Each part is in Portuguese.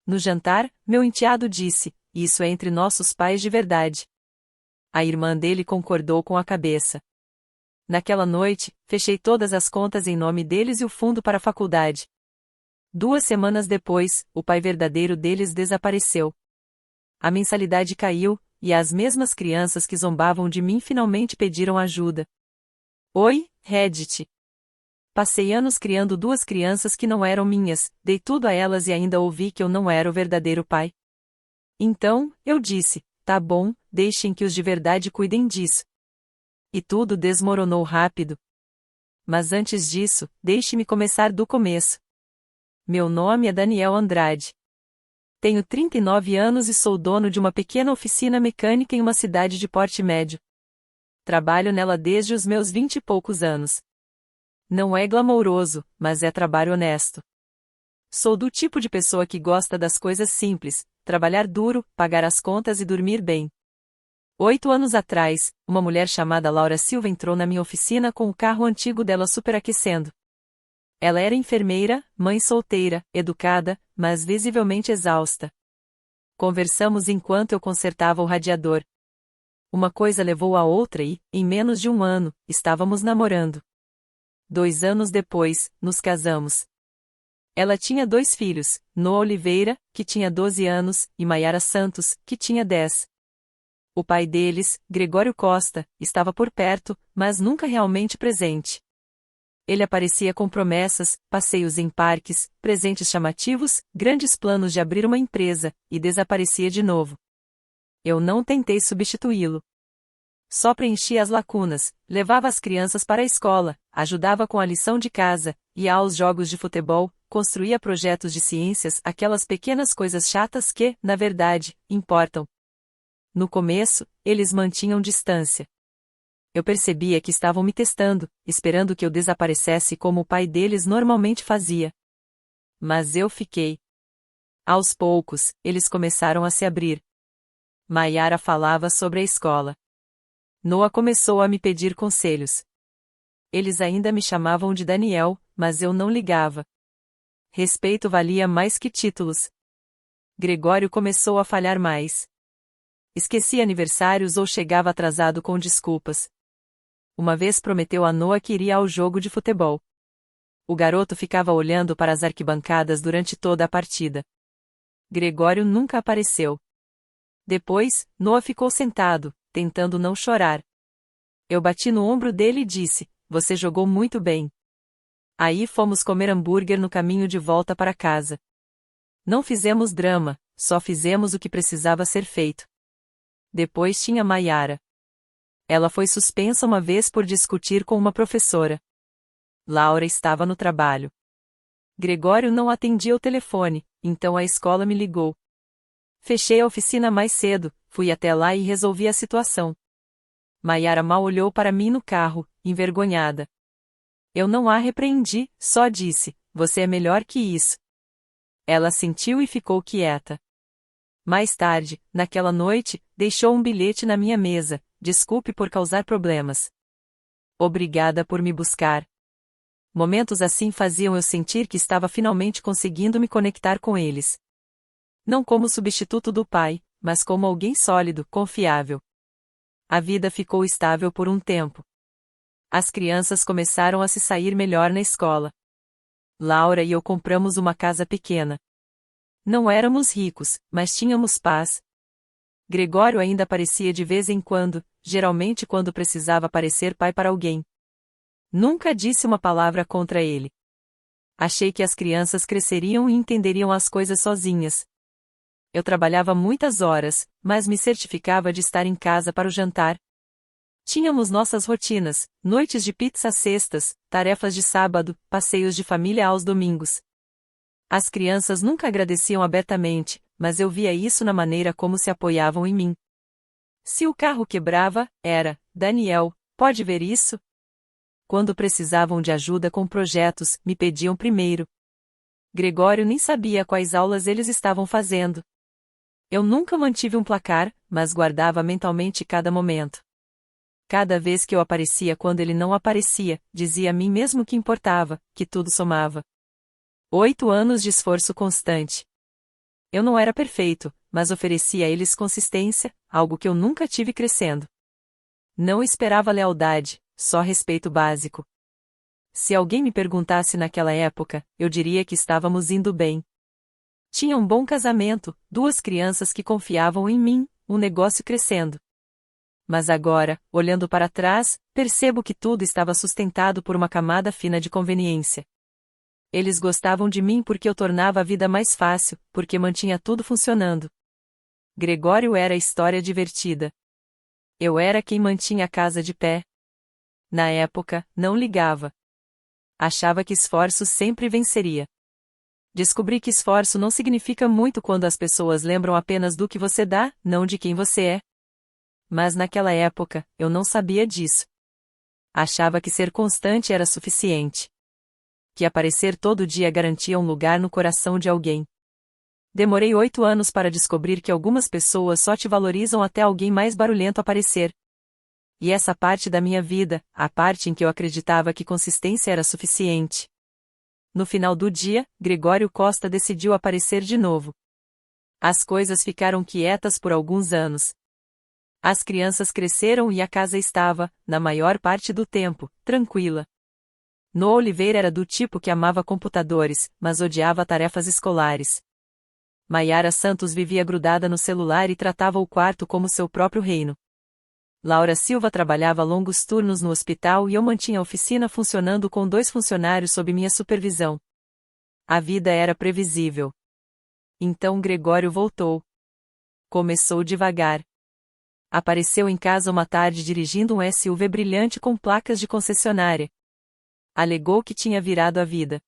No jantar, meu enteado disse: "Isso é entre nossos pais de verdade." A irmã dele concordou com a cabeça. Naquela noite, fechei todas as contas em nome deles e o fundo para a faculdade. 2 semanas depois, o pai verdadeiro deles desapareceu. A mensalidade caiu, e as mesmas crianças que zombavam de mim finalmente pediram ajuda. Oi, Reddit. Passei anos criando 2 crianças que não eram minhas, dei tudo a elas e ainda ouvi que eu não era o verdadeiro pai. Então, eu disse: "Tá bom, deixem que os de verdade cuidem disso." E tudo desmoronou rápido. Mas antes disso, deixe-me começar do começo. Meu nome é Daniel Andrade. Tenho 39 anos e sou dono de uma pequena oficina mecânica em uma cidade de porte médio. Trabalho nela desde os meus 20 e poucos anos. Não é glamouroso, mas é trabalho honesto. Sou do tipo de pessoa que gosta das coisas simples, trabalhar duro, pagar as contas e dormir bem. 8 anos atrás, uma mulher chamada Laura Silva entrou na minha oficina com o carro antigo dela superaquecendo. Ela era enfermeira, mãe solteira, educada, mas visivelmente exausta. Conversamos enquanto eu consertava o radiador. Uma coisa levou a outra e, em menos de um ano, estávamos namorando. 2 anos depois, nos casamos. Ela tinha 2 filhos, Noah Oliveira, que tinha 12 anos, e Maiara Santos, que tinha 10. O pai deles, Gregório Costa, estava por perto, mas nunca realmente presente. Ele aparecia com promessas, passeios em parques, presentes chamativos, grandes planos de abrir uma empresa, e desaparecia de novo. Eu não tentei substituí-lo. Só preenchia as lacunas, levava as crianças para a escola, ajudava com a lição de casa, ia aos jogos de futebol, construía projetos de ciências, aquelas pequenas coisas chatas que, na verdade, importam. No começo, eles mantinham distância. Eu percebia que estavam me testando, esperando que eu desaparecesse como o pai deles normalmente fazia. Mas eu fiquei. Aos poucos, eles começaram a se abrir. Maiara falava sobre a escola. Noah começou a me pedir conselhos. Eles ainda me chamavam de Daniel, mas eu não ligava. Respeito valia mais que títulos. Gregório começou a falhar mais. Esquecia aniversários ou chegava atrasado com desculpas. Uma vez prometeu a Noah que iria ao jogo de futebol. O garoto ficava olhando para as arquibancadas durante toda a partida. Gregório nunca apareceu. Depois, Noah ficou sentado, tentando não chorar. Eu bati no ombro dele e disse: "Você jogou muito bem." Aí fomos comer hambúrguer no caminho de volta para casa. Não fizemos drama, só fizemos o que precisava ser feito. Depois tinha Maiara. Ela foi suspensa uma vez por discutir com uma professora. Laura estava no trabalho. Gregório não atendia o telefone, então a escola me ligou. Fechei a oficina mais cedo, fui até lá e resolvi a situação. Maiara mal olhou para mim no carro, envergonhada. Eu não a repreendi, só disse: "Você é melhor que isso." Ela assentiu e ficou quieta. Mais tarde, naquela noite, deixou um bilhete na minha mesa: "Desculpe por causar problemas. Obrigada por me buscar." Momentos assim faziam eu sentir que estava finalmente conseguindo me conectar com eles. Não como substituto do pai, mas como alguém sólido, confiável. A vida ficou estável por um tempo. As crianças começaram a se sair melhor na escola. Laura e eu compramos uma casa pequena. Não éramos ricos, mas tínhamos paz. Gregório ainda aparecia de vez em quando, geralmente quando precisava parecer pai para alguém. Nunca disse uma palavra contra ele. Achei que as crianças cresceriam e entenderiam as coisas sozinhas. Eu trabalhava muitas horas, mas me certificava de estar em casa para o jantar. Tínhamos nossas rotinas, noites de pizza às sextas, tarefas de sábado, passeios de família aos domingos. As crianças nunca agradeciam abertamente, mas eu via isso na maneira como se apoiavam em mim. Se o carro quebrava, era: "Daniel, pode ver isso?" Quando precisavam de ajuda com projetos, me pediam primeiro. Gregório nem sabia quais aulas eles estavam fazendo. Eu nunca mantive um placar, mas guardava mentalmente cada momento. Cada vez que eu aparecia quando ele não aparecia, dizia a mim mesmo que importava, que tudo somava. 8 anos de esforço constante. Eu não era perfeito, mas oferecia a eles consistência, algo que eu nunca tive crescendo. Não esperava lealdade, só respeito básico. Se alguém me perguntasse naquela época, eu diria que estávamos indo bem. Tinha um bom casamento, 2 crianças que confiavam em mim, um negócio crescendo. Mas agora, olhando para trás, percebo que tudo estava sustentado por uma camada fina de conveniência. Eles gostavam de mim porque eu tornava a vida mais fácil, porque mantinha tudo funcionando. Gregório era a história divertida. Eu era quem mantinha a casa de pé. Na época, não ligava. Achava que esforço sempre venceria. Descobri que esforço não significa muito quando as pessoas lembram apenas do que você dá, não de quem você é. Mas naquela época, eu não sabia disso. Achava que ser constante era suficiente. Que aparecer todo dia garantia um lugar no coração de alguém. Demorei 8 anos para descobrir que algumas pessoas só te valorizam até alguém mais barulhento aparecer. E essa parte da minha vida, a parte em que eu acreditava que consistência era suficiente. No final do dia, Gregório Costa decidiu aparecer de novo. As coisas ficaram quietas por alguns anos. As crianças cresceram e a casa estava, na maior parte do tempo, tranquila. Noa Oliveira era do tipo que amava computadores, mas odiava tarefas escolares. Maiara Santos vivia grudada no celular e tratava o quarto como seu próprio reino. Laura Silva trabalhava longos turnos no hospital e eu mantinha a oficina funcionando com 2 funcionários sob minha supervisão. A vida era previsível. Então Gregório voltou. Começou devagar. Apareceu em casa uma tarde dirigindo um SUV brilhante com placas de concessionária. Alegou que tinha virado a vida.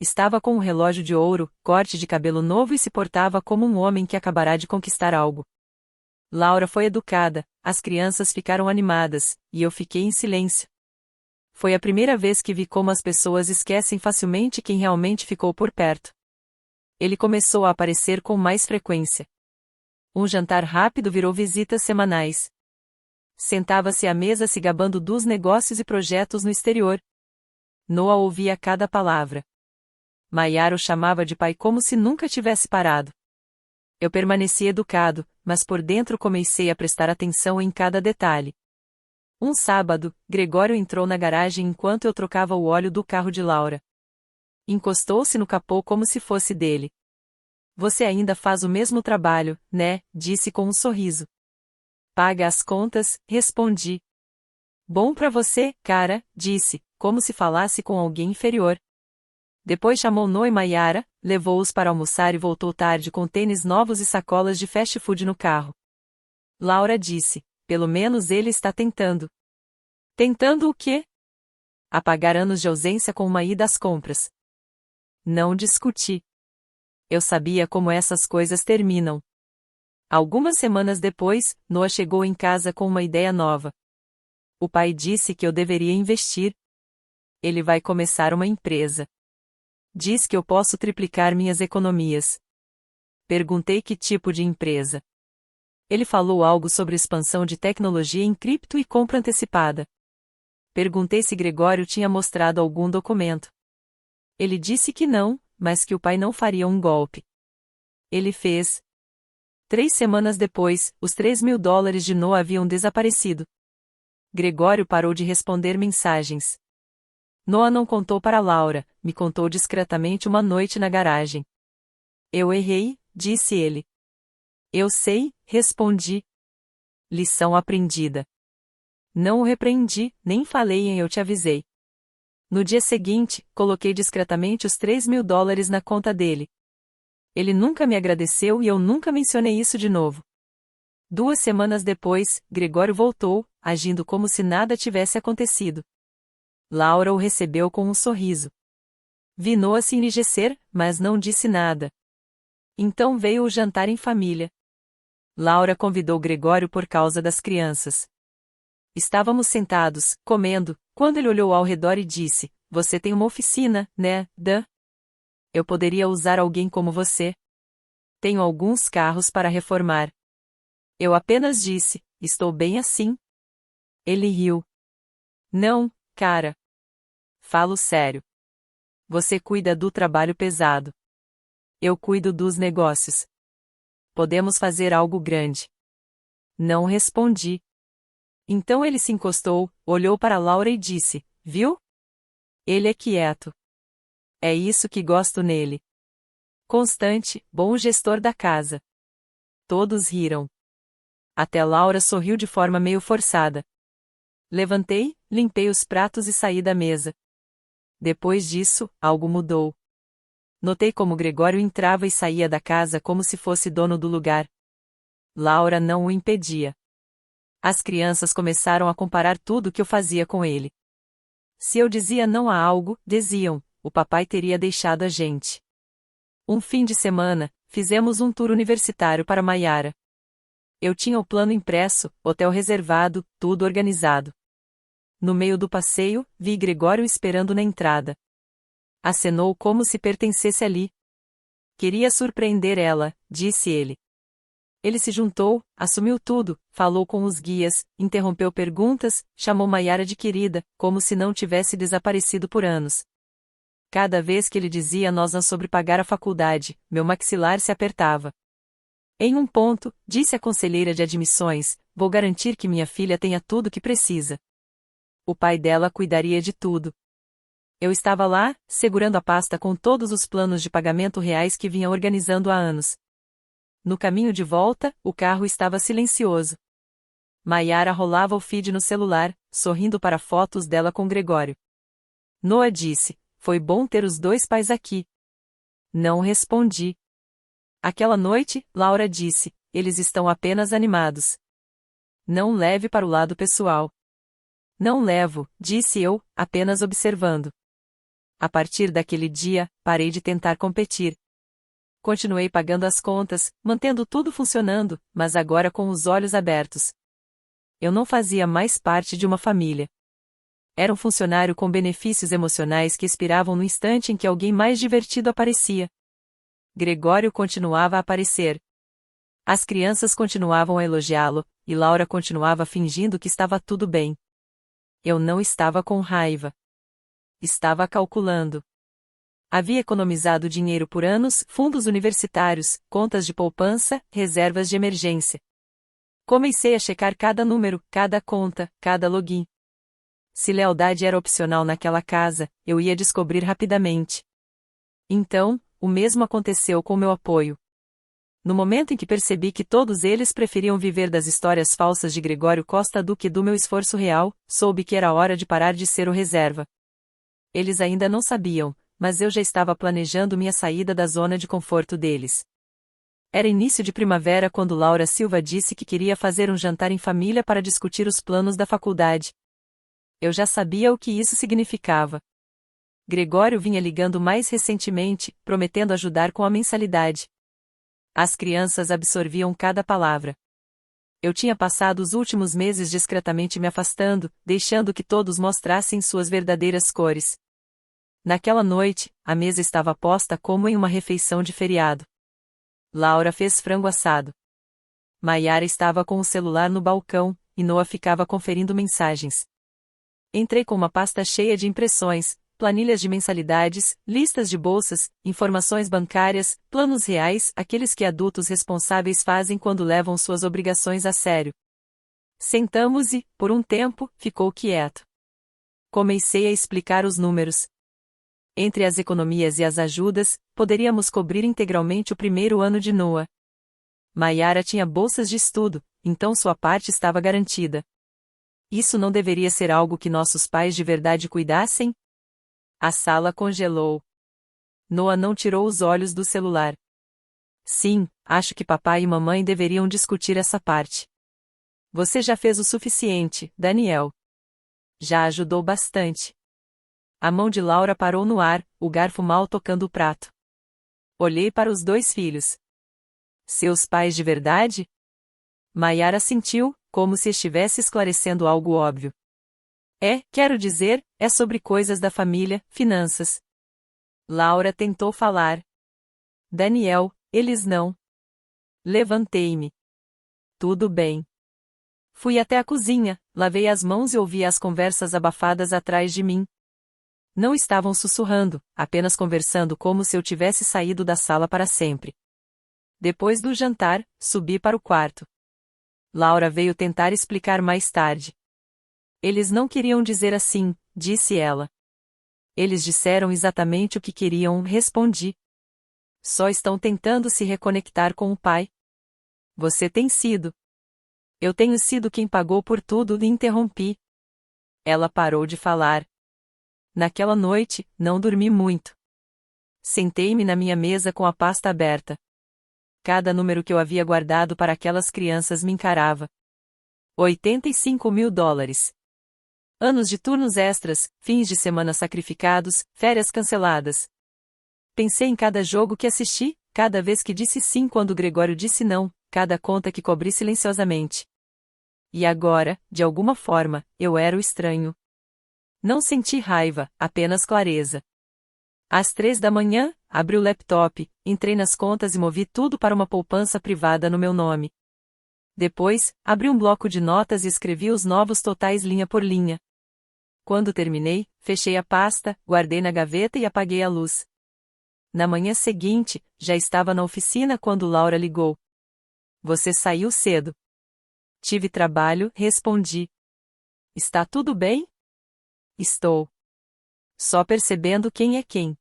Estava com um relógio de ouro, corte de cabelo novo e se portava como um homem que acabará de conquistar algo. Laura foi educada, as crianças ficaram animadas, e eu fiquei em silêncio. Foi a primeira vez que vi como as pessoas esquecem facilmente quem realmente ficou por perto. Ele começou a aparecer com mais frequência. Um jantar rápido virou visitas semanais. Sentava-se à mesa se gabando dos negócios e projetos no exterior. Noa ouvia cada palavra. Maiara o chamava de pai como se nunca tivesse parado. Eu permaneci educado, mas por dentro comecei a prestar atenção em cada detalhe. Um sábado, Gregório entrou na garagem enquanto eu trocava o óleo do carro de Laura. Encostou-se no capô como se fosse dele. Você ainda faz o mesmo trabalho, né? Disse com um sorriso. Paga as contas, respondi. Bom pra você, cara, disse, como se falasse com alguém inferior. Depois chamou Noa e Maiara, levou-os para almoçar e voltou tarde com tênis novos e sacolas de fast food no carro. Laura disse, pelo menos ele está tentando. Tentando o quê? Apagar anos de ausência com uma ida às compras. Não discuti. Eu sabia como essas coisas terminam. Algumas semanas depois, Noa chegou em casa com uma ideia nova. O pai disse que eu deveria investir. Ele vai começar uma empresa. Diz que eu posso triplicar minhas economias. Perguntei que tipo de empresa. Ele falou algo sobre expansão de tecnologia em cripto e compra antecipada. Perguntei se Gregório tinha mostrado algum documento. Ele disse que não, mas que o pai não faria um golpe. Ele fez. 3 semanas depois, os $3.000 de Noa haviam desaparecido. Gregório parou de responder mensagens. Noa não contou para Laura, me contou discretamente uma noite na garagem. Eu errei, disse ele. Eu sei, respondi. Lição aprendida. Não o repreendi, nem falei em eu te avisei. No dia seguinte, coloquei discretamente os $3.000 na conta dele. Ele nunca me agradeceu e eu nunca mencionei isso de novo. 2 semanas depois, Gregório voltou, agindo como se nada tivesse acontecido. Laura o recebeu com um sorriso. Vi Noa se enrijecer, mas não disse nada. Então veio o jantar em família. Laura convidou Gregório por causa das crianças. Estávamos sentados, comendo, quando ele olhou ao redor e disse, você tem uma oficina, né, Dan? Eu poderia usar alguém como você. Tenho alguns carros para reformar. Eu apenas disse, estou bem assim. Ele riu. Não, cara. Falo sério. Você cuida do trabalho pesado. Eu cuido dos negócios. Podemos fazer algo grande. Não respondi. Então ele se encostou, olhou para Laura e disse: Viu? Ele é quieto. É isso que gosto nele. Constante, bom gestor da casa. Todos riram. Até Laura sorriu de forma meio forçada. Levantei, limpei os pratos e saí da mesa. Depois disso, algo mudou. Notei como Gregório entrava e saía da casa como se fosse dono do lugar. Laura não o impedia. As crianças começaram a comparar tudo o que eu fazia com ele. Se eu dizia não a algo, diziam: o papai teria deixado a gente. Um fim de semana, fizemos um tour universitário para Maiara. Eu tinha o plano impresso, hotel reservado, tudo organizado. No meio do passeio, vi Gregório esperando na entrada. Acenou como se pertencesse ali. Queria surpreender ela, disse ele. Ele se juntou, assumiu tudo, falou com os guias, interrompeu perguntas, chamou Maiara de querida, como se não tivesse desaparecido por anos. Cada vez que ele dizia nós não sobre pagar a faculdade, meu maxilar se apertava. Em um ponto, disse a conselheira de admissões: vou garantir que minha filha tenha tudo o que precisa. O pai dela cuidaria de tudo. Eu estava lá, segurando a pasta com todos os planos de pagamento reais que vinha organizando há anos. No caminho de volta, o carro estava silencioso. Maiara rolava o feed no celular, sorrindo para fotos dela com Gregório. Noah disse: foi bom ter os dois pais aqui. Não respondi. Aquela noite, Laura disse: eles estão apenas animados. Não leve para o lado pessoal. Não levo, disse eu, apenas observando. A partir daquele dia, parei de tentar competir. Continuei pagando as contas, mantendo tudo funcionando, mas agora com os olhos abertos. Eu não fazia mais parte de uma família. Era um funcionário com benefícios emocionais que expiravam no instante em que alguém mais divertido aparecia. Gregório continuava a aparecer. As crianças continuavam a elogiá-lo, e Laura continuava fingindo que estava tudo bem. Eu não estava com raiva. Estava calculando. Havia economizado dinheiro por anos, fundos universitários, contas de poupança, reservas de emergência. Comecei a checar cada número, cada conta, cada login. Se lealdade era opcional naquela casa, eu ia descobrir rapidamente. Então, o mesmo aconteceu com meu apoio. No momento em que percebi que todos eles preferiam viver das histórias falsas de Gregório Costa do que do meu esforço real, soube que era hora de parar de ser o reserva. Eles ainda não sabiam, mas eu já estava planejando minha saída da zona de conforto deles. Era início de primavera quando Laura Silva disse que queria fazer um jantar em família para discutir os planos da faculdade. Eu já sabia o que isso significava. Gregório vinha ligando mais recentemente, prometendo ajudar com a mensalidade. As crianças absorviam cada palavra. Eu tinha passado os últimos meses discretamente me afastando, deixando que todos mostrassem suas verdadeiras cores. Naquela noite, a mesa estava posta como em uma refeição de feriado. Laura fez frango assado. Maiara estava com o celular no balcão, e Noah ficava conferindo mensagens. Entrei com uma pasta cheia de impressões, planilhas de mensalidades, listas de bolsas, informações bancárias, planos reais, aqueles que adultos responsáveis fazem quando levam suas obrigações a sério. Sentamos e, por um tempo, ficou quieto. Comecei a explicar os números. Entre as economias e as ajudas, poderíamos cobrir integralmente o primeiro ano de Noah. Maiara tinha bolsas de estudo, então sua parte estava garantida. Isso não deveria ser algo que nossos pais de verdade cuidassem? A sala congelou. Noah não tirou os olhos do celular. Sim, acho que papai e mamãe deveriam discutir essa parte. Você já fez o suficiente, Daniel. Já ajudou bastante. A mão de Laura parou no ar, o garfo mal tocando o prato. Olhei para os dois filhos. Seus pais de verdade? Maiara assentiu, como se estivesse esclarecendo algo óbvio. Quero dizer, é sobre coisas da família, finanças. Laura tentou falar. Daniel, eles não. Levantei-me. Tudo bem. Fui até a cozinha, lavei as mãos e ouvi as conversas abafadas atrás de mim. Não estavam sussurrando, apenas conversando como se eu tivesse saído da sala para sempre. Depois do jantar, subi para o quarto. Laura veio tentar explicar mais tarde. Eles não queriam dizer assim, disse ela. Eles disseram exatamente o que queriam, respondi. Só estão tentando se reconectar com o pai. Você tem sido. Eu tenho sido quem pagou por tudo, lhe interrompi. Ela parou de falar. Naquela noite, não dormi muito. Sentei-me na minha mesa com a pasta aberta. Cada número que eu havia guardado para aquelas crianças me encarava. 85 mil dólares. Anos de turnos extras, fins de semana sacrificados, férias canceladas. Pensei em cada jogo que assisti, cada vez que disse sim quando Gregório disse não, cada conta que cobri silenciosamente. E agora, de alguma forma, eu era o estranho. Não senti raiva, apenas clareza. Às 3 da manhã, abri o laptop, entrei nas contas e movi tudo para uma poupança privada no meu nome. Depois, abri um bloco de notas e escrevi os novos totais linha por linha. Quando terminei, fechei a pasta, guardei na gaveta e apaguei a luz. Na manhã seguinte, já estava na oficina quando Laura ligou. Você saiu cedo. Tive trabalho, respondi. Está tudo bem? Estou. Só percebendo quem é quem.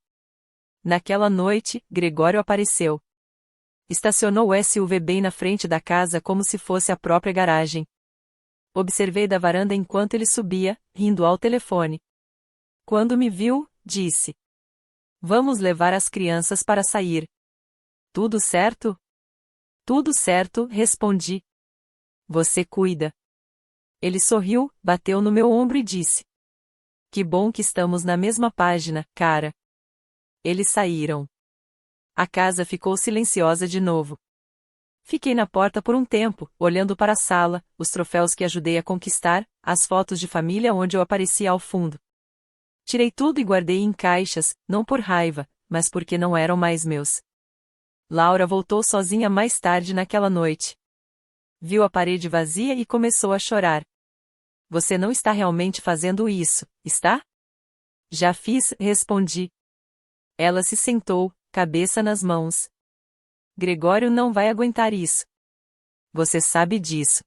Naquela noite, Gregório apareceu. Estacionou o SUV bem na frente da casa como se fosse a própria garagem. Observei da varanda enquanto ele subia, rindo ao telefone. Quando me viu, disse: Vamos levar as crianças para sair. Tudo certo? Tudo certo, respondi. Você cuida. Ele sorriu, bateu no meu ombro e disse: Que bom que estamos na mesma página, cara. Eles saíram. A casa ficou silenciosa de novo. Fiquei na porta por um tempo, olhando para a sala, os troféus que ajudei a conquistar, as fotos de família onde eu aparecia ao fundo. Tirei tudo e guardei em caixas, não por raiva, mas porque não eram mais meus. Laura voltou sozinha mais tarde naquela noite. Viu a parede vazia e começou a chorar. Você não está realmente fazendo isso, está? Já fiz, respondi. Ela se sentou, cabeça nas mãos. Gregório não vai aguentar isso. Você sabe disso.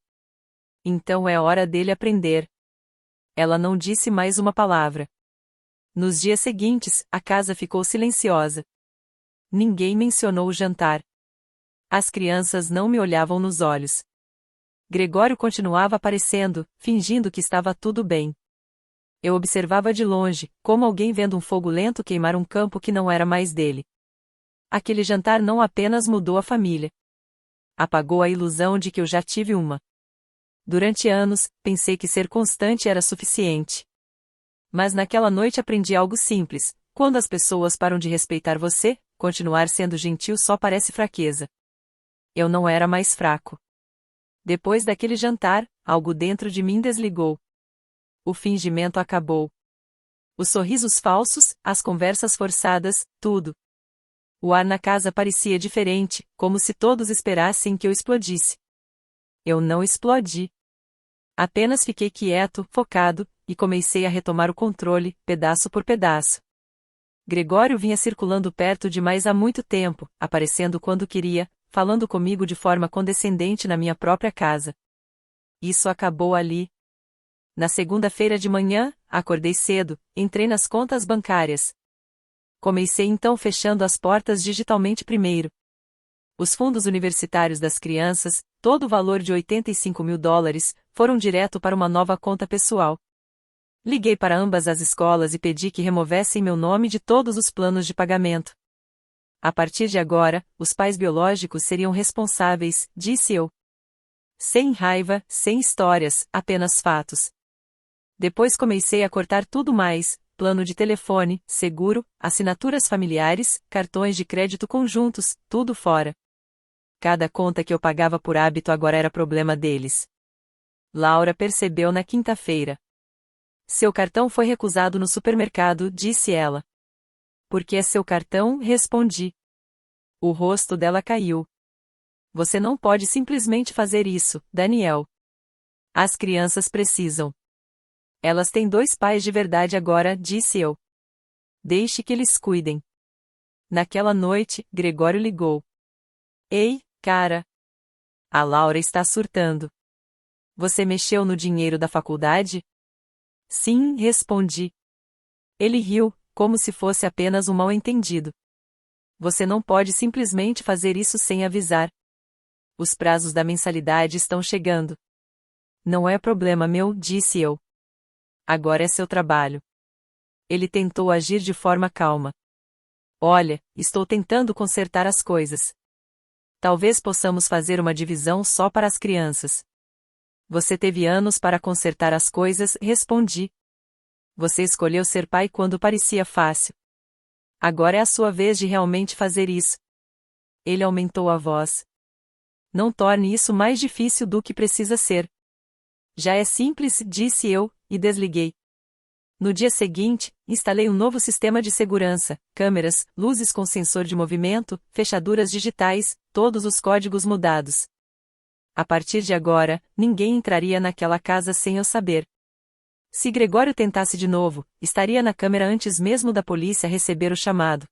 Então é hora dele aprender. Ela não disse mais uma palavra. Nos dias seguintes, a casa ficou silenciosa. Ninguém mencionou o jantar. As crianças não me olhavam nos olhos. Gregório continuava aparecendo, fingindo que estava tudo bem. Eu observava de longe, como alguém vendo um fogo lento queimar um campo que não era mais dele. Aquele jantar não apenas mudou a família. Apagou a ilusão de que eu já tive uma. Durante anos, pensei que ser constante era suficiente. Mas naquela noite aprendi algo simples: quando as pessoas param de respeitar você, continuar sendo gentil só parece fraqueza. Eu não era mais fraco. Depois daquele jantar, algo dentro de mim desligou. O fingimento acabou. Os sorrisos falsos, as conversas forçadas, tudo. O ar na casa parecia diferente, como se todos esperassem que eu explodisse. Eu não explodi. Apenas fiquei quieto, focado, e comecei a retomar o controle, pedaço por pedaço. Gregório vinha circulando perto demais há muito tempo, aparecendo quando queria, falando comigo de forma condescendente na minha própria casa. Isso acabou ali. Na segunda-feira de manhã, acordei cedo, entrei nas contas bancárias. Comecei então fechando as portas digitalmente primeiro. Os fundos universitários das crianças, todo o valor de 85 mil dólares, foram direto para uma nova conta pessoal. Liguei para ambas as escolas e pedi que removessem meu nome de todos os planos de pagamento. A partir de agora, os pais biológicos seriam responsáveis, disse eu. Sem raiva, sem histórias, apenas fatos. Depois comecei a cortar tudo mais: plano de telefone, seguro, assinaturas familiares, cartões de crédito conjuntos, tudo fora. Cada conta que eu pagava por hábito agora era problema deles. Laura percebeu na quinta-feira. Seu cartão foi recusado no supermercado, disse ela. Porque é seu cartão, respondi. O rosto dela caiu. Você não pode simplesmente fazer isso, Daniel. As crianças precisam. Elas têm 2 pais de verdade agora, disse eu. Deixe que eles cuidem. Naquela noite, Gregório ligou. Ei, cara! A Laura está surtando. Você mexeu no dinheiro da faculdade? Sim, respondi. Ele riu, como se fosse apenas um mal-entendido. Você não pode simplesmente fazer isso sem avisar. Os prazos da mensalidade estão chegando. Não é problema meu, disse eu. Agora é seu trabalho. Ele tentou agir de forma calma. Olha, estou tentando consertar as coisas. Talvez possamos fazer uma divisão só para as crianças. Você teve anos para consertar as coisas, respondi. Você escolheu ser pai quando parecia fácil. Agora é a sua vez de realmente fazer isso. Ele aumentou a voz. Não torne isso mais difícil do que precisa ser. Já é simples, disse eu, e desliguei. No dia seguinte, instalei um novo sistema de segurança, câmeras, luzes com sensor de movimento, fechaduras digitais, todos os códigos mudados. A partir de agora, ninguém entraria naquela casa sem eu saber. Se Gregório tentasse de novo, estaria na câmera antes mesmo da polícia receber o chamado.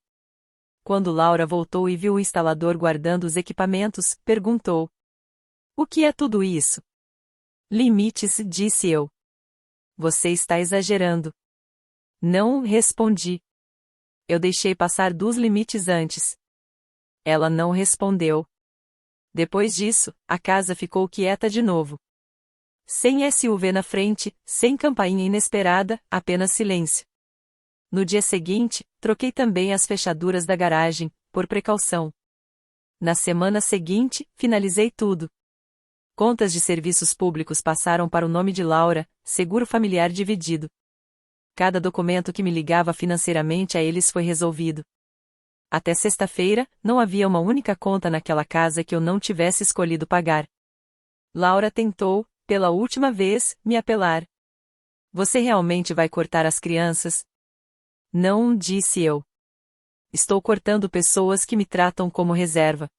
Quando Laura voltou e viu o instalador guardando os equipamentos, perguntou: O que é tudo isso? Limites, disse eu. Você está exagerando. Não, respondi. Eu deixei passar dos limites antes. Ela não respondeu. Depois disso, a casa ficou quieta de novo. Sem SUV na frente, sem campainha inesperada, apenas silêncio. No dia seguinte, troquei também as fechaduras da garagem, por precaução. Na semana seguinte, finalizei tudo. Contas de serviços públicos passaram para o nome de Laura, seguro familiar dividido. Cada documento que me ligava financeiramente a eles foi resolvido. Até sexta-feira, não havia uma única conta naquela casa que eu não tivesse escolhido pagar. Laura tentou, pela última vez, me apelar. Você realmente vai cortar as crianças? Não, disse eu. Estou cortando pessoas que me tratam como reserva.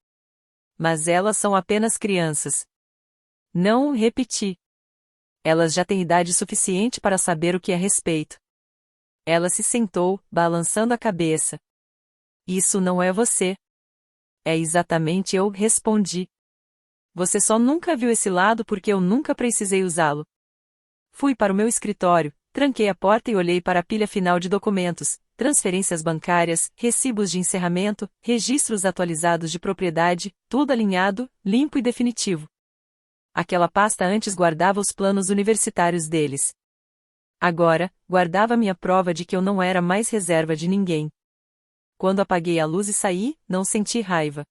Mas elas são apenas crianças. Não, repeti. Elas já têm idade suficiente para saber o que é respeito. Ela se sentou, balançando a cabeça. Isso não é você. É exatamente eu, respondi. Você só nunca viu esse lado porque eu nunca precisei usá-lo. Fui para o meu escritório, tranquei a porta e olhei para a pilha final de documentos, transferências bancárias, recibos de encerramento, registros atualizados de propriedade, tudo alinhado, limpo e definitivo. Aquela pasta antes guardava os planos universitários deles. Agora, guardava minha prova de que eu não era mais reserva de ninguém. Quando apaguei a luz e saí, não senti raiva.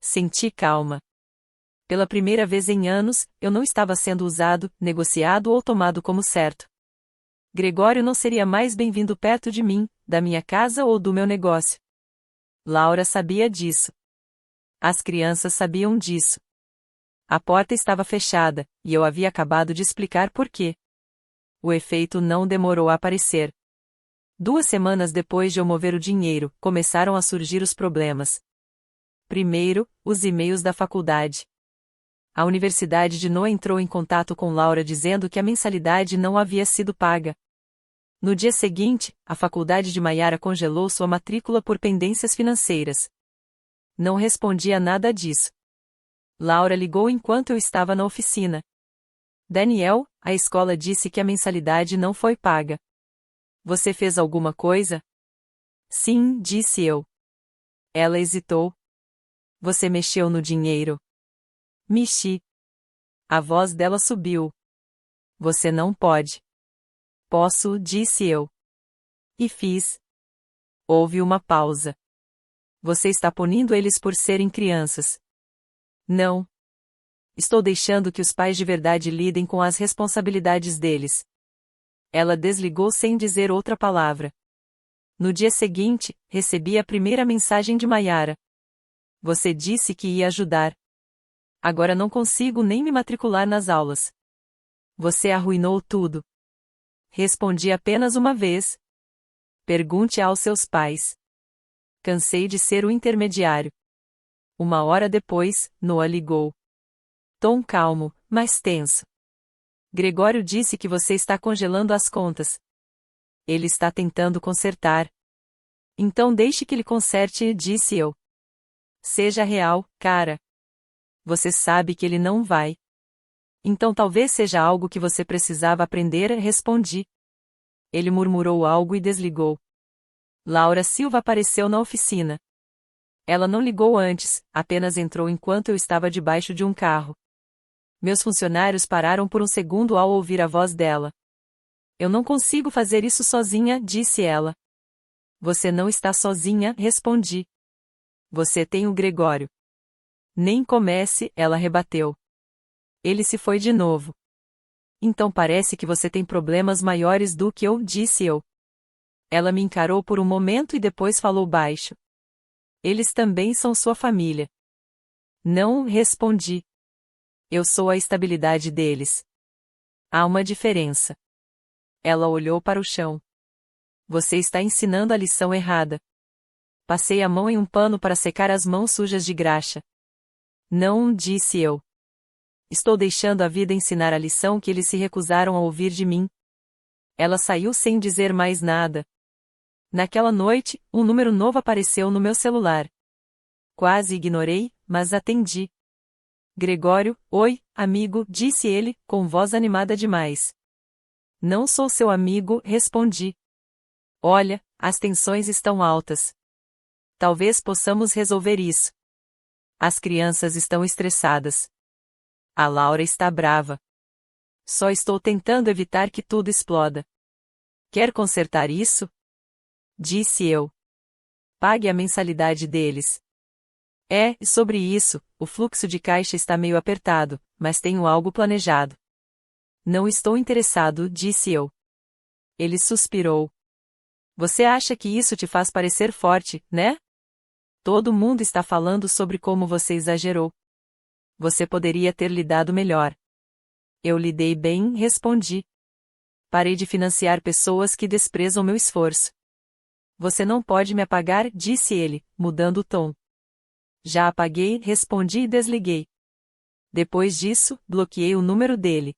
Senti calma. Pela primeira vez em anos, eu não estava sendo usado, negociado ou tomado como certo. Gregório não seria mais bem-vindo perto de mim, da minha casa ou do meu negócio. Laura sabia disso. As crianças sabiam disso. A porta estava fechada, e eu havia acabado de explicar por quê. O efeito não demorou a aparecer. 2 semanas depois de eu mover o dinheiro, começaram a surgir os problemas. Primeiro, os e-mails da faculdade. A Universidade de Noa entrou em contato com Laura dizendo que a mensalidade não havia sido paga. No dia seguinte, a faculdade de Maiara congelou sua matrícula por pendências financeiras. Não respondi a nada disso. Laura ligou enquanto eu estava na oficina. Daniel, a escola disse que a mensalidade não foi paga. Você fez alguma coisa? Sim, disse eu. Ela hesitou. Você mexeu no dinheiro? Mexi. A voz dela subiu. Você não pode. Posso, disse eu. E fiz. Houve uma pausa. Você está punindo eles por serem crianças. Não. Estou deixando que os pais de verdade lidem com as responsabilidades deles. Ela desligou sem dizer outra palavra. No dia seguinte, recebi a primeira mensagem de Maiara. Você disse que ia ajudar. Agora não consigo nem me matricular nas aulas. Você arruinou tudo. Respondi apenas uma vez. Pergunte aos seus pais. Cansei de ser o intermediário. 1 hora depois, Noah ligou. Tom calmo, mas tenso. Gregório disse que você está congelando as contas. Ele está tentando consertar. Então deixe que ele conserte, disse eu. Seja real, cara. Você sabe que ele não vai. Então talvez seja algo que você precisava aprender, respondi. Ele murmurou algo e desligou. Laura Silva apareceu na oficina. Ela não ligou antes, apenas entrou enquanto eu estava debaixo de um carro. Meus funcionários pararam por um segundo ao ouvir a voz dela. Eu não consigo fazer isso sozinha, disse ela. Você não está sozinha, respondi. Você tem o Gregório. Nem comece, ela rebateu. Ele se foi de novo. Então parece que você tem problemas maiores do que eu, disse eu. Ela me encarou por um momento e depois falou baixo. Eles também são sua família. Não, respondi. Eu sou a estabilidade deles. Há uma diferença. Ela olhou para o chão. Você está ensinando a lição errada. Passei a mão em um pano para secar as mãos sujas de graxa. Não, disse eu. Estou deixando a vida ensinar a lição que eles se recusaram a ouvir de mim. Ela saiu sem dizer mais nada. Naquela noite, um número novo apareceu no meu celular. Quase ignorei, mas atendi. Gregório, oi, amigo, disse ele, com voz animada demais. Não sou seu amigo, respondi. Olha, as tensões estão altas. Talvez possamos resolver isso. As crianças estão estressadas. A Laura está brava. Só estou tentando evitar que tudo exploda. Quer consertar isso? Disse eu. Pague a mensalidade deles. Sobre isso, o fluxo de caixa está meio apertado, mas tenho algo planejado. Não estou interessado, disse eu. Ele suspirou. Você acha que isso te faz parecer forte, né? Todo mundo está falando sobre como você exagerou. Você poderia ter lidado melhor. Eu lidei bem, respondi. Parei de financiar pessoas que desprezam meu esforço. Você não pode me apagar, disse ele, mudando o tom. Já apaguei, respondi e desliguei. Depois disso, bloqueei o número dele.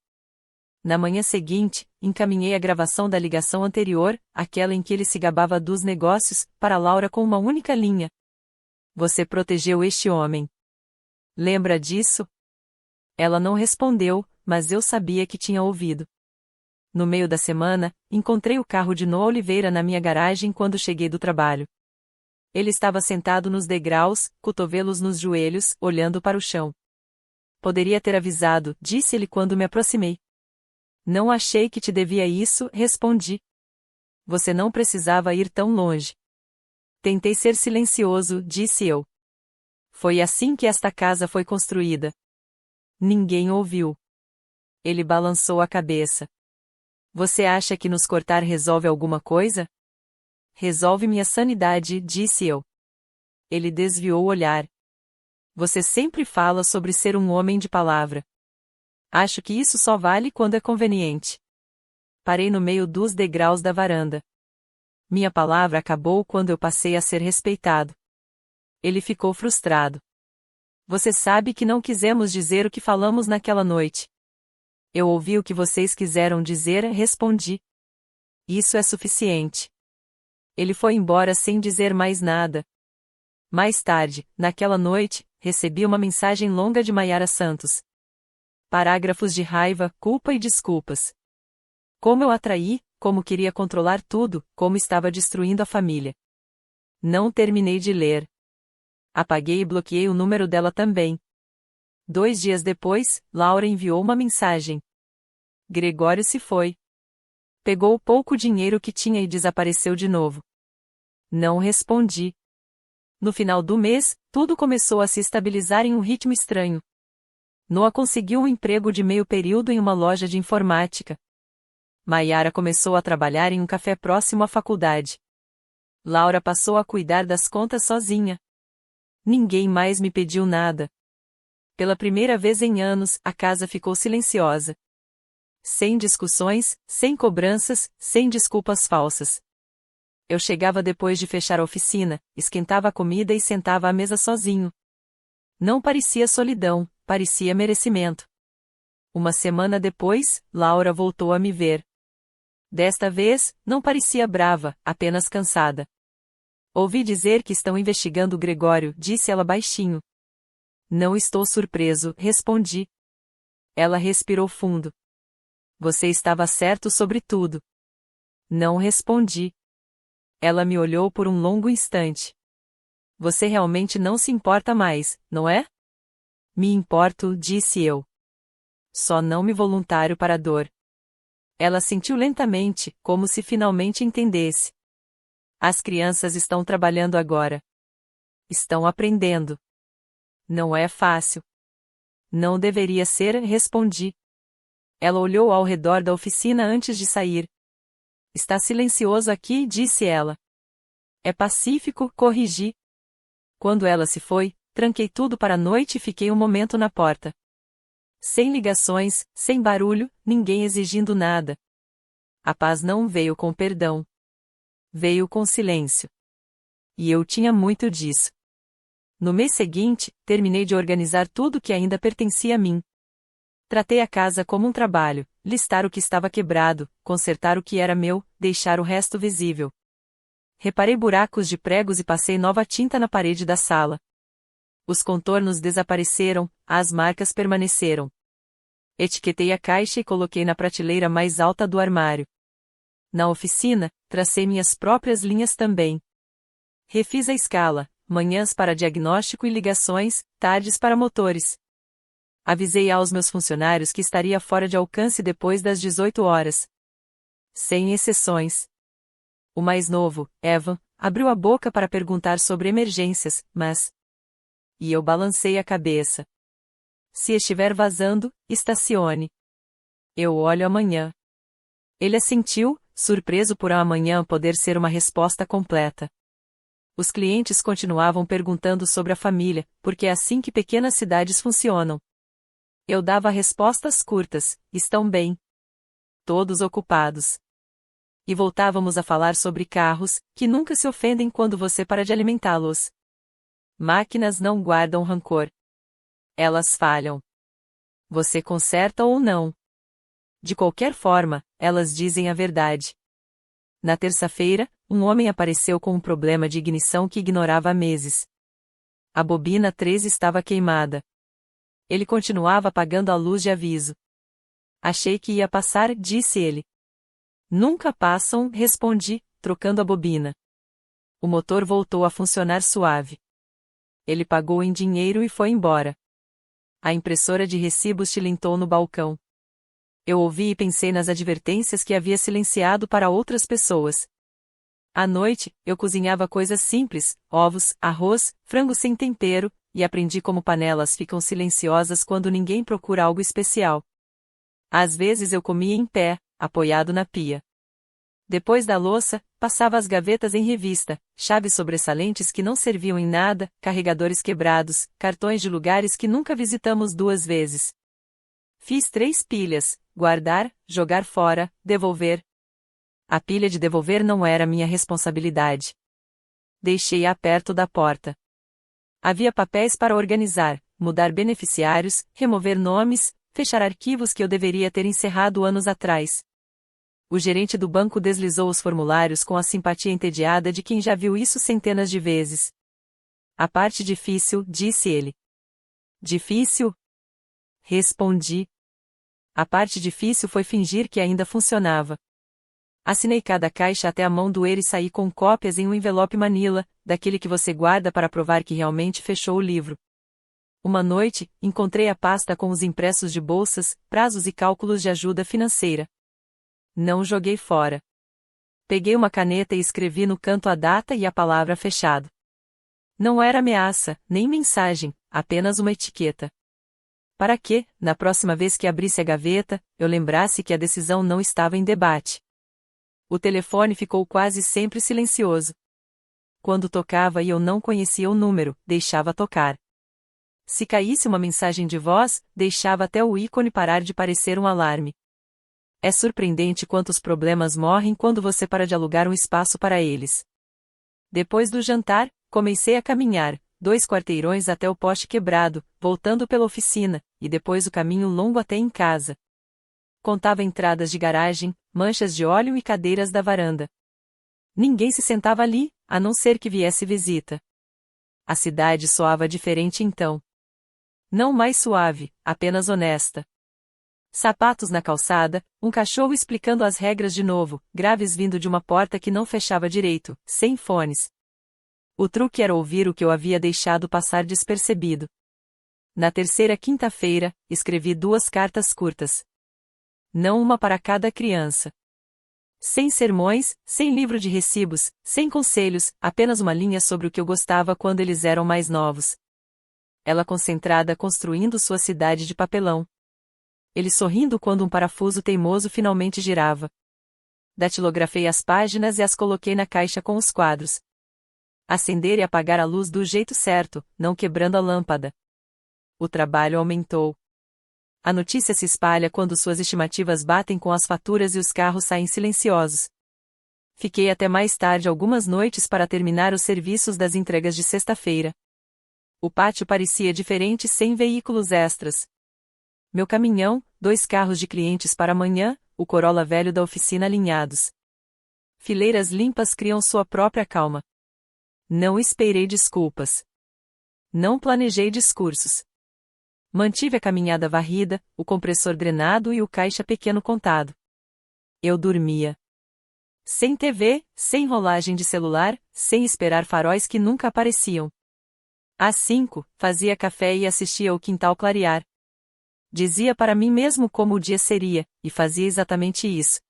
Na manhã seguinte, encaminhei a gravação da ligação anterior, aquela em que ele se gabava dos negócios, para Laura com uma única linha. Você protegeu este homem. Lembra disso? Ela não respondeu, mas eu sabia que tinha ouvido. No meio da semana, encontrei o carro de Noah Oliveira na minha garagem quando cheguei do trabalho. Ele estava sentado nos degraus, cotovelos nos joelhos, olhando para o chão. Poderia ter avisado, disse ele quando me aproximei. Não achei que te devia isso, respondi. Você não precisava ir tão longe. Tentei ser silencioso, disse eu. Foi assim que esta casa foi construída. Ninguém ouviu. Ele balançou a cabeça. Você acha que nos cortar resolve alguma coisa? Resolve minha sanidade, disse eu. Ele desviou o olhar. Você sempre fala sobre ser um homem de palavra. Acho que isso só vale quando é conveniente. Parei no meio dos degraus da varanda. Minha palavra acabou quando eu passei a ser respeitado. Ele ficou frustrado. Você sabe que não quisemos dizer o que falamos naquela noite. Eu ouvi o que vocês quiseram dizer, respondi. Isso é suficiente. Ele foi embora sem dizer mais nada. Mais tarde, naquela noite, recebi uma mensagem longa de Maiara Santos. Parágrafos de raiva, culpa e desculpas. Como eu atraí, como queria controlar tudo, como estava destruindo a família. Não terminei de ler. Apaguei e bloqueei o número dela também. 2 dias depois, Laura enviou uma mensagem. Gregório se foi. Pegou o pouco dinheiro que tinha e desapareceu de novo. Não respondi. No final do mês, tudo começou a se estabilizar em um ritmo estranho. Noah conseguiu um emprego de meio período em uma loja de informática. Maiara começou a trabalhar em um café próximo à faculdade. Laura passou a cuidar das contas sozinha. Ninguém mais me pediu nada. Pela primeira vez em anos, a casa ficou silenciosa. Sem discussões, sem cobranças, sem desculpas falsas. Eu chegava depois de fechar a oficina, esquentava a comida e sentava à mesa sozinho. Não parecia solidão, parecia merecimento. Uma semana depois, Laura voltou a me ver. Desta vez, não parecia brava, apenas cansada. Ouvi dizer que estão investigando o Gregório, disse ela baixinho. Não estou surpreso, respondi. Ela respirou fundo. Você estava certo sobre tudo. Não respondi. Ela me olhou por um longo instante. Você realmente não se importa mais, não é? Me importo, disse eu. Só não me voluntário para a dor. Ela sentiu lentamente, como se finalmente entendesse. As crianças estão trabalhando agora. Estão aprendendo. Não é fácil. Não deveria ser, respondi. Ela olhou ao redor da oficina antes de sair. Está silencioso aqui, disse ela. É pacífico, corrigi. Quando ela se foi, tranquei tudo para a noite e fiquei um momento na porta. Sem ligações, sem barulho, ninguém exigindo nada. A paz não veio com perdão. Veio com silêncio. E eu tinha muito disso. No mês seguinte, terminei de organizar tudo que ainda pertencia a mim. Tratei a casa como um trabalho, listar o que estava quebrado, consertar o que era meu, deixar o resto visível. Reparei buracos de pregos e passei nova tinta na parede da sala. Os contornos desapareceram, as marcas permaneceram. Etiquetei a caixa e coloquei na prateleira mais alta do armário. Na oficina, tracei minhas próprias linhas também. Refiz a escala, manhãs para diagnóstico e ligações, tardes para motores. Avisei aos meus funcionários que estaria fora de alcance depois das 18 horas. Sem exceções. O mais novo, Evan, abriu a boca para perguntar sobre emergências, mas... E eu balancei a cabeça. Se estiver vazando, estacione. Eu olho amanhã. Ele assentiu, surpreso por amanhã poder ser uma resposta completa. Os clientes continuavam perguntando sobre a família, porque é assim que pequenas cidades funcionam. Eu dava respostas curtas, estão bem. Todos ocupados. E voltávamos a falar sobre carros, que nunca se ofendem quando você para de alimentá-los. Máquinas não guardam rancor. Elas falham. Você conserta ou não. De qualquer forma, elas dizem a verdade. Na terça-feira, um homem apareceu com um problema de ignição que ignorava há meses. A bobina 13 estava queimada. Ele continuava apagando a luz de aviso. Achei que ia passar, disse ele. Nunca passam, respondi, trocando a bobina. O motor voltou a funcionar suave. Ele pagou em dinheiro e foi embora. A impressora de recibos tilintou no balcão. Eu ouvi e pensei nas advertências que havia silenciado para outras pessoas. À noite, eu cozinhava coisas simples, ovos, arroz, frango sem tempero, e aprendi como panelas ficam silenciosas quando ninguém procura algo especial. Às vezes eu comia em pé, apoiado na pia. Depois da louça, passava as gavetas em revista, chaves sobressalentes que não serviam em nada, carregadores quebrados, cartões de lugares que nunca visitamos 2 vezes. Fiz 3 pilhas, guardar, jogar fora, devolver. A pilha de devolver não era minha responsabilidade. Deixei-a perto da porta. Havia papéis para organizar, mudar beneficiários, remover nomes, fechar arquivos que eu deveria ter encerrado anos atrás. O gerente do banco deslizou os formulários com a simpatia entediada de quem já viu isso centenas de vezes. A parte difícil, disse ele. Difícil? Respondi. A parte difícil foi fingir que ainda funcionava. Assinei cada caixa até a mão doer e saí com cópias em um envelope Manila, daquele que você guarda para provar que realmente fechou o livro. Uma noite, encontrei a pasta com os impressos de bolsas, prazos e cálculos de ajuda financeira. Não joguei fora. Peguei uma caneta e escrevi no canto a data e a palavra fechado. Não era ameaça, nem mensagem, apenas uma etiqueta. Para que, na próxima vez que abrisse a gaveta, eu lembrasse que a decisão não estava em debate. O telefone ficou quase sempre silencioso. Quando tocava e eu não conhecia o número, deixava tocar. Se caísse uma mensagem de voz, deixava até o ícone parar de parecer um alarme. É surpreendente quantos problemas morrem quando você para de alugar um espaço para eles. Depois do jantar, comecei a caminhar, 2 quarteirões até o poste quebrado, voltando pela oficina, e depois o caminho longo até em casa. Contava entradas de garagem, manchas de óleo e cadeiras da varanda. Ninguém se sentava ali, a não ser que viesse visita. A cidade soava diferente então. Não mais suave, apenas honesta. Sapatos na calçada, um cachorro explicando as regras de novo, graves vindo de uma porta que não fechava direito, sem fones. O truque era ouvir o que eu havia deixado passar despercebido. Na terceira quinta-feira, escrevi 2 cartas curtas. Não uma para cada criança. Sem sermões, sem livro de recibos, sem conselhos, apenas uma linha sobre o que eu gostava quando eles eram mais novos. Ela concentrada construindo sua cidade de papelão. Ele sorrindo quando um parafuso teimoso finalmente girava. Datilografei as páginas e as coloquei na caixa com os quadros. Acender e apagar a luz do jeito certo, não quebrando a lâmpada. O trabalho aumentou. A notícia se espalha quando suas estimativas batem com as faturas e os carros saem silenciosos. Fiquei até mais tarde algumas noites para terminar os serviços das entregas de sexta-feira. O pátio parecia diferente sem veículos extras. Meu caminhão, 2 carros de clientes para amanhã, o Corolla velho da oficina alinhados. Fileiras limpas criam sua própria calma. Não esperei desculpas. Não planejei discursos. Mantive a caminhada varrida, o compressor drenado e o caixa pequeno contado. Eu dormia. Sem TV, sem rolagem de celular, sem esperar faróis que nunca apareciam. Às 5, fazia café e assistia ao quintal clarear. Dizia para mim mesmo como o dia seria, e fazia exatamente isso.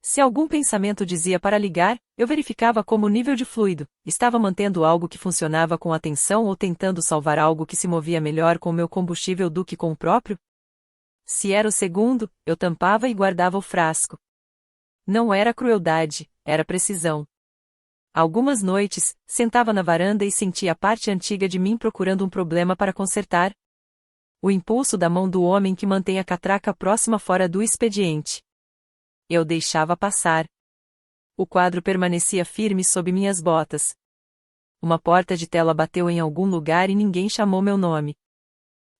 Se algum pensamento dizia para ligar, eu verificava como o nível de fluido, estava mantendo algo que funcionava com atenção ou tentando salvar algo que se movia melhor com o meu combustível do que com o próprio? Se era o segundo, eu tampava e guardava o frasco. Não era crueldade, era precisão. Algumas noites, sentava na varanda e sentia a parte antiga de mim procurando um problema para consertar. O impulso da mão do homem que mantém a catraca próxima fora do expediente. Eu deixava passar. O quadro permanecia firme sob minhas botas. Uma porta de tela bateu em algum lugar e ninguém chamou meu nome.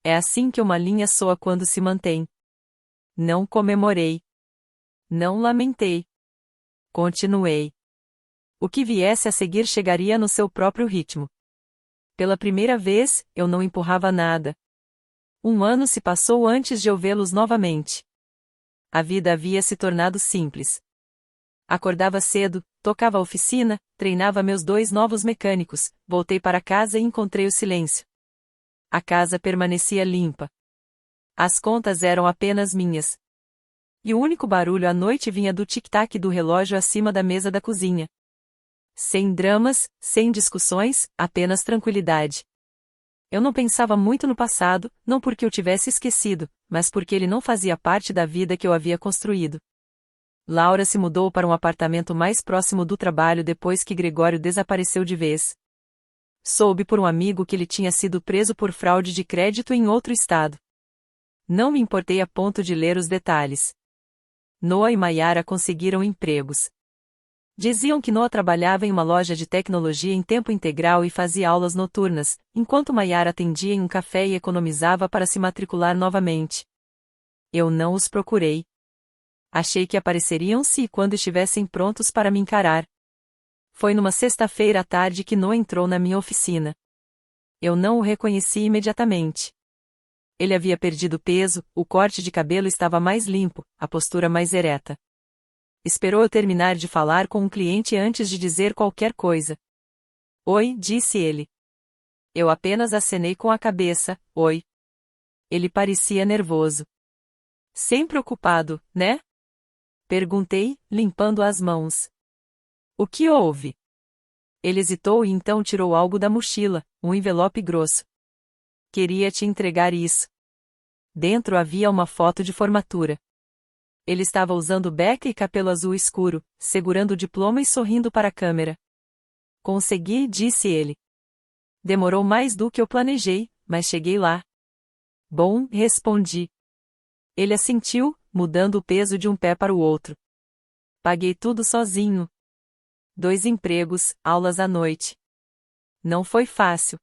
É assim que uma linha soa quando se mantém. Não comemorei. Não lamentei. Continuei. O que viesse a seguir chegaria no seu próprio ritmo. Pela primeira vez, eu não empurrava nada. 1 ano se passou antes de eu vê-los novamente. A vida havia se tornado simples. Acordava cedo, tocava a oficina, treinava meus 2 novos mecânicos, voltei para casa e encontrei o silêncio. A casa permanecia limpa. As contas eram apenas minhas. E o único barulho à noite vinha do tic-tac do relógio acima da mesa da cozinha. Sem dramas, sem discussões, apenas tranquilidade. Eu não pensava muito no passado, não porque eu tivesse esquecido, mas porque ele não fazia parte da vida que eu havia construído. Laura se mudou para um apartamento mais próximo do trabalho depois que Gregório desapareceu de vez. Soube por um amigo que ele tinha sido preso por fraude de crédito em outro estado. Não me importei a ponto de ler os detalhes. Noah e Mayara conseguiram empregos. Diziam que Noah trabalhava em uma loja de tecnologia em tempo integral e fazia aulas noturnas, enquanto Mayara atendia em um café e economizava para se matricular novamente. Eu não os procurei. Achei que apareceriam se e quando estivessem prontos para me encarar. Foi numa sexta-feira à tarde que Noah entrou na minha oficina. Eu não o reconheci imediatamente. Ele havia perdido peso, o corte de cabelo estava mais limpo, a postura mais ereta. Esperou eu terminar de falar com um cliente antes de dizer qualquer coisa. Oi, disse ele. Eu apenas acenei com a cabeça, oi. Ele parecia nervoso. Sempre ocupado, né? Perguntei, limpando as mãos. O que houve? Ele hesitou e então tirou algo da mochila, um envelope grosso. Queria te entregar isso. Dentro havia uma foto de formatura. Ele estava usando beca e cabelo azul escuro, segurando o diploma e sorrindo para a câmera. Consegui, disse ele. Demorou mais do que eu planejei, mas cheguei lá. Bom, respondi. Ele assentiu, mudando o peso de um pé para o outro. Paguei tudo sozinho. 2 empregos, aulas à noite. Não foi fácil.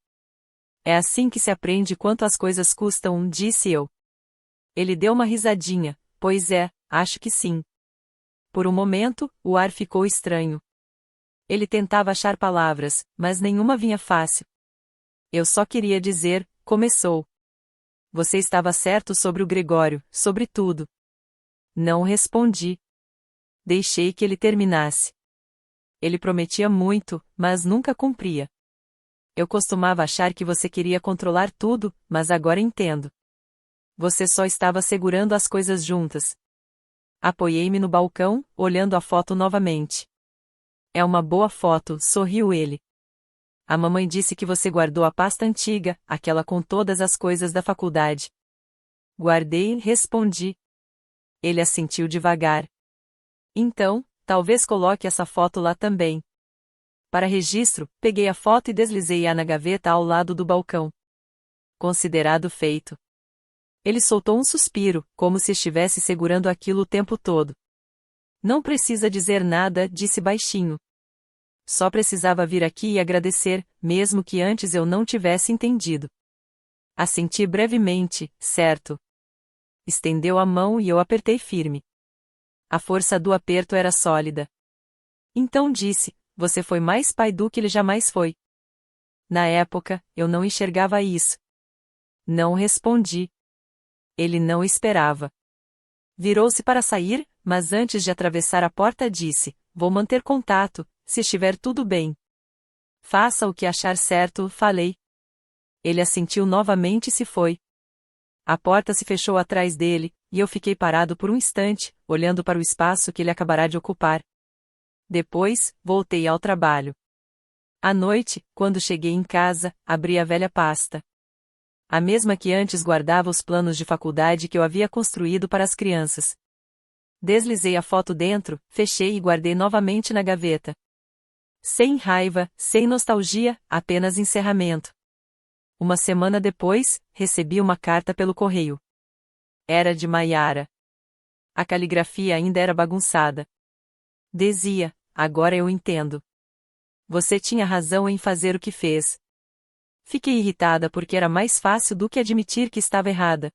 É assim que se aprende quanto as coisas custam, disse eu. Ele deu uma risadinha, pois é, acho que sim. Por um momento, o ar ficou estranho. Ele tentava achar palavras, mas nenhuma vinha fácil. Eu só queria dizer, começou. Você estava certo sobre o Gregório, sobre tudo. Não respondi. Deixei que ele terminasse. Ele prometia muito, mas nunca cumpria. Eu costumava achar que você queria controlar tudo, mas agora entendo. Você só estava segurando as coisas juntas. Apoiei-me no balcão, olhando a foto novamente. É uma boa foto, sorriu ele. A mamãe disse que você guardou a pasta antiga, aquela com todas as coisas da faculdade. Guardei, respondi. Ele assentiu devagar. Então, talvez coloque essa foto lá também. Para registro, peguei a foto e deslizei-a na gaveta ao lado do balcão. Considerado feito. Ele soltou um suspiro, como se estivesse segurando aquilo o tempo todo. Não precisa dizer nada, disse baixinho. Só precisava vir aqui e agradecer, mesmo que antes eu não tivesse entendido. Assenti brevemente, certo. Estendeu a mão e eu apertei firme. A força do aperto era sólida. Então disse, você foi mais pai do que ele jamais foi. Na época, eu não enxergava isso. Não respondi. Ele não esperava. Virou-se para sair, mas antes de atravessar a porta disse, vou manter contato, se estiver tudo bem. Faça o que achar certo, falei. Ele assentiu novamente e se foi. A porta se fechou atrás dele, e eu fiquei parado por um instante, olhando para o espaço que ele acabará de ocupar. Depois, voltei ao trabalho. À noite, quando cheguei em casa, abri a velha pasta. A mesma que antes guardava os planos de faculdade que eu havia construído para as crianças. Deslizei a foto dentro, fechei e guardei novamente na gaveta. Sem raiva, sem nostalgia, apenas encerramento. Uma semana depois, recebi uma carta pelo correio. Era de Maiara. A caligrafia ainda era bagunçada. Dizia, agora eu entendo. Você tinha razão em fazer o que fez. Fiquei irritada porque era mais fácil do que admitir que estava errada.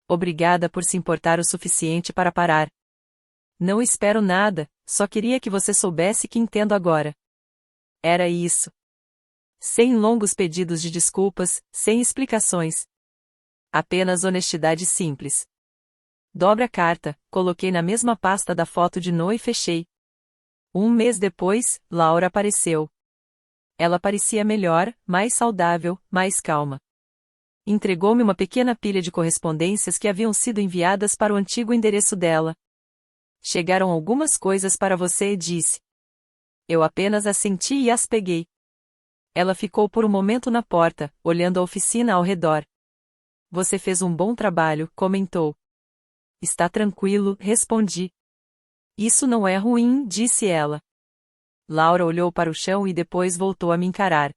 Obrigada por se importar o suficiente para parar. Não espero nada, só queria que você soubesse que entendo agora. Era isso. Sem longos pedidos de desculpas, sem explicações. Apenas honestidade simples. Dobre a carta, coloquei na mesma pasta da foto de Noah e fechei. Um mês depois, Laura apareceu. Ela parecia melhor, mais saudável, mais calma. Entregou-me uma pequena pilha de correspondências que haviam sido enviadas para o antigo endereço dela. Chegaram algumas coisas para você, disse. Eu apenas assenti e as peguei. Ela ficou por um momento na porta, olhando a oficina ao redor. Você fez um bom trabalho, comentou. Está tranquilo, respondi. Isso não é ruim, disse ela. Laura olhou para o chão e depois voltou a me encarar.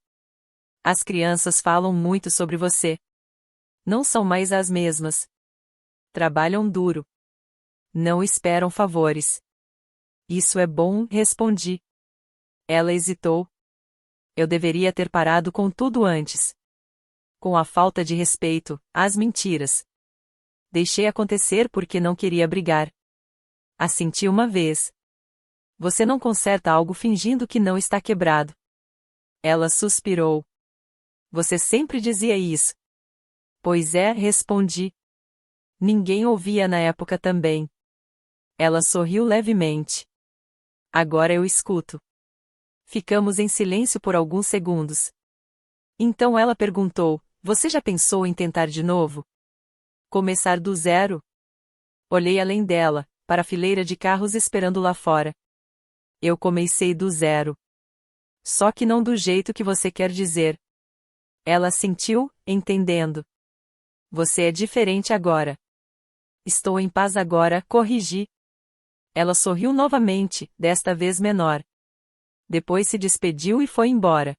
As crianças falam muito sobre você. Não são mais as mesmas. Trabalham duro. Não esperam favores. Isso é bom, respondi. Ela hesitou. Eu deveria ter parado com tudo antes. Com a falta de respeito, as mentiras. Deixei acontecer porque não queria brigar. Assenti uma vez. Você não conserta algo fingindo que não está quebrado. Ela suspirou. Você sempre dizia isso. Pois é, respondi. Ninguém ouvia na época também. Ela sorriu levemente. Agora eu escuto. Ficamos em silêncio por alguns segundos. Então ela perguntou, você já pensou em tentar de novo? Começar do zero? Olhei além dela, para a fileira de carros esperando lá fora. Eu comecei do zero. Só que não do jeito que você quer dizer. Ela assentiu, entendendo. Você é diferente agora. Estou em paz agora, corrigi. Ela sorriu novamente, desta vez menor. Depois se despediu e foi embora.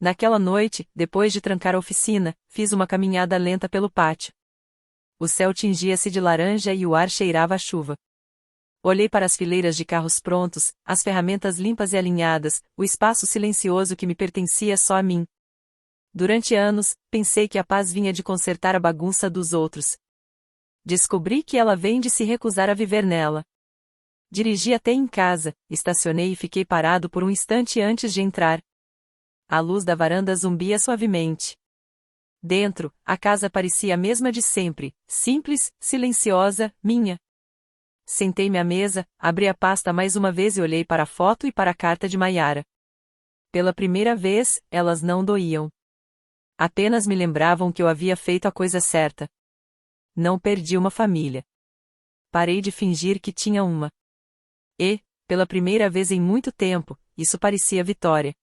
Naquela noite, depois de trancar a oficina, fiz uma caminhada lenta pelo pátio. O céu tingia-se de laranja e o ar cheirava a chuva. Olhei para as fileiras de carros prontos, as ferramentas limpas e alinhadas, o espaço silencioso que me pertencia só a mim. Durante anos, pensei que a paz vinha de consertar a bagunça dos outros. Descobri que ela vem de se recusar a viver nela. Dirigi até em casa, estacionei e fiquei parado por um instante antes de entrar. A luz da varanda zumbia suavemente. Dentro, a casa parecia a mesma de sempre, simples, silenciosa, minha. Sentei-me à mesa, abri a pasta mais uma vez e olhei para a foto e para a carta de Maiara. Pela primeira vez, elas não doíam. Apenas me lembravam que eu havia feito a coisa certa. Não perdi uma família. Parei de fingir que tinha uma. E, pela primeira vez em muito tempo, isso parecia vitória.